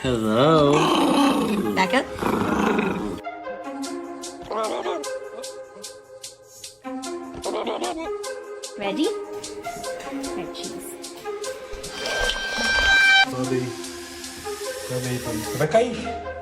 Hello. Back up. Ready? Red cheese. Sobe aí, Thaís. Vai cair.